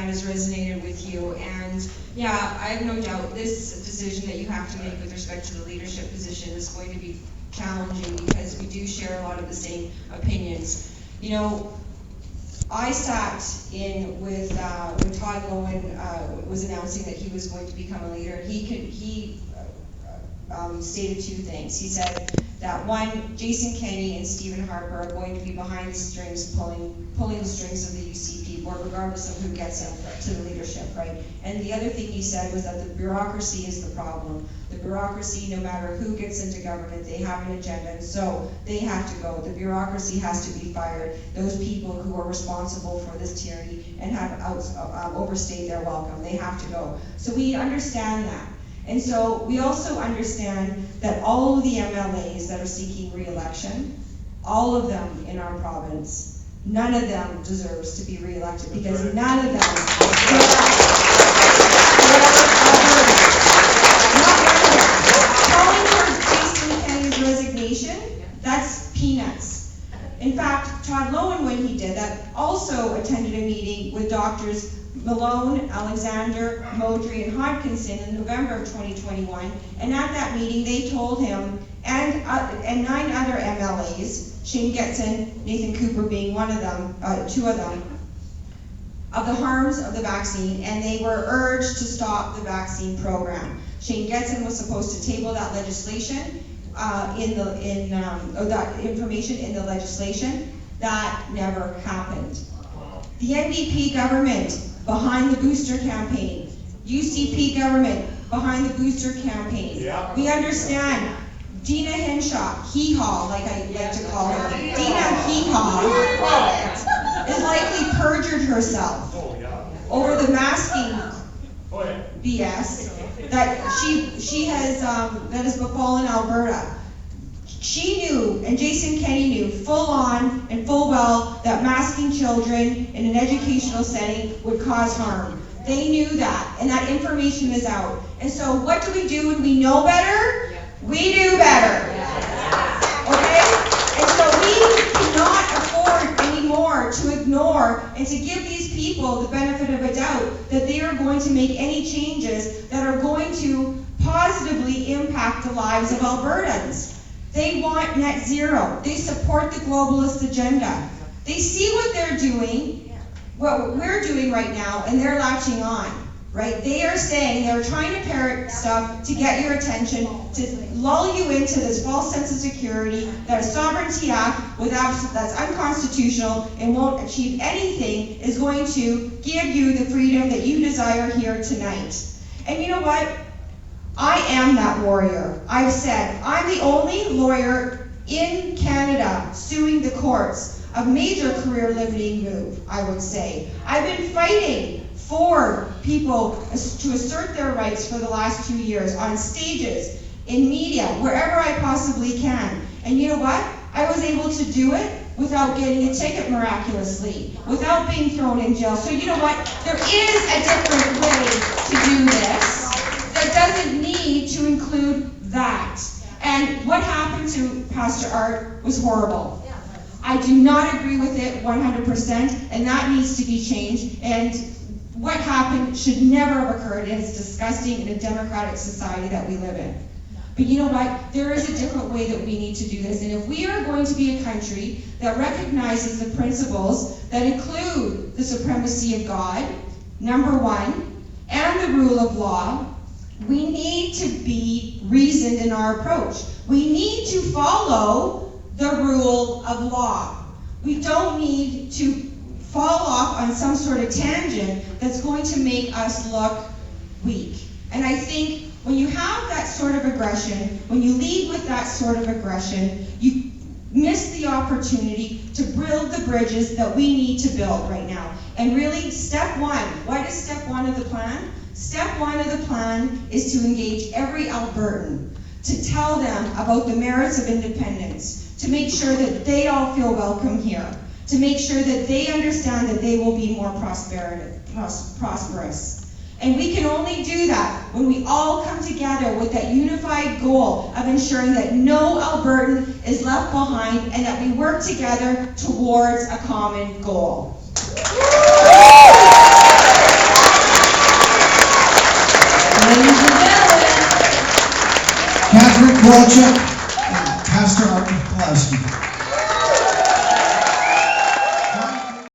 has resonated with you, and yeah, I have no doubt this decision that you have to make with respect to the leadership position is going to be challenging because we do share a lot of the same opinions. You know, I sat in with when Todd Lowen was announcing that he was going to become a leader. He stated two things. He said that one, Jason Kenney and Stephen Harper are going to be behind the strings, pulling the strings of the UCP board, regardless of who gets into the leadership, right? And the other thing he said was that the bureaucracy is the problem. The bureaucracy, no matter who gets into government, they have an agenda, and so they have to go. The bureaucracy has to be fired. Those people who are responsible for this tyranny and have overstayed their welcome, they have to go. So we understand that. And so we also understand that all of the MLAs that are seeking re-election, all of them in our province, none of them deserves to be re-elected because none of them calling for Jason Kenney's resignation, that's peanuts. In fact, Todd Lowen, when he did that, also attended a meeting with doctors Malone, Alexander, Modry, and Hodkinson in November of 2021, and at that meeting they told him, and 9 other MLAs, Shane Getson, Nathan Cooper being one of them, 2 of them, of the harms of the vaccine, and they were urged to stop the vaccine program. Shane Getson was supposed to table that legislation, that information in the legislation. That never happened. The NDP government behind the booster campaign, UCP government behind the booster campaign. Yeah. We understand Dina Henshaw, Hee-Haw, like I like to call her, Dina Hee-Haw, is likely perjured herself over the masking BS that she has that has befallen Alberta. She knew, and Jason Kenney knew, full on and full well, that masking children in an educational setting would cause harm. They knew that, and that information is out. And so what do when we know better? We do better. Okay? And so we cannot afford anymore to ignore and to give these people the benefit of a doubt that they are going to make any changes that are going to positively impact the lives of Albertans. They want net zero. They support the globalist agenda. They see what they're doing, what we're doing right now, and they're latching on, right? They are saying, they're trying to parrot stuff to get your attention, to lull you into this false sense of security that a sovereignty act that's unconstitutional and won't achieve anything is going to give you the freedom that you desire here tonight. And you know what? I am that warrior. I've said, I'm the only lawyer in Canada suing the courts. A major career limiting move, I would say. I've been fighting for people to assert their rights for the last 2 years on stages, in media, wherever I possibly can. And you know what? I was able to do it without getting a ticket miraculously, without being thrown in jail. So you know what? There is a different way to do this. That doesn't need to include that. And what happened to Pastor Art was horrible. I do not agree with it 100%, and that needs to be changed. And what happened should never have occurred, and it's disgusting in a democratic society that we live in. But you know what? There is a different way that we need to do this. And if we are going to be a country that recognizes the principles that include the supremacy of God, number one, and the rule of law, we need to be reasoned in our approach. We need to follow the rule of law. We don't need to fall off on some sort of tangent that's going to make us look weak. And I think when you have that sort of aggression, when you lead with that sort of aggression, you miss the opportunity to build the bridges that we need to build right now. And really, step one, what is step one of the plan? Step one of the plan is to engage every Albertan, to tell them about the merits of independence, to make sure that they all feel welcome here, to make sure that they understand that they will be more prosperous. And we can only do that when we all come together with that unified goal of ensuring that no Albertan is left behind and that we work together towards a common goal. ladies and gentlemen, Katherine Kowalchuk and Pastor Artur Pawlowski.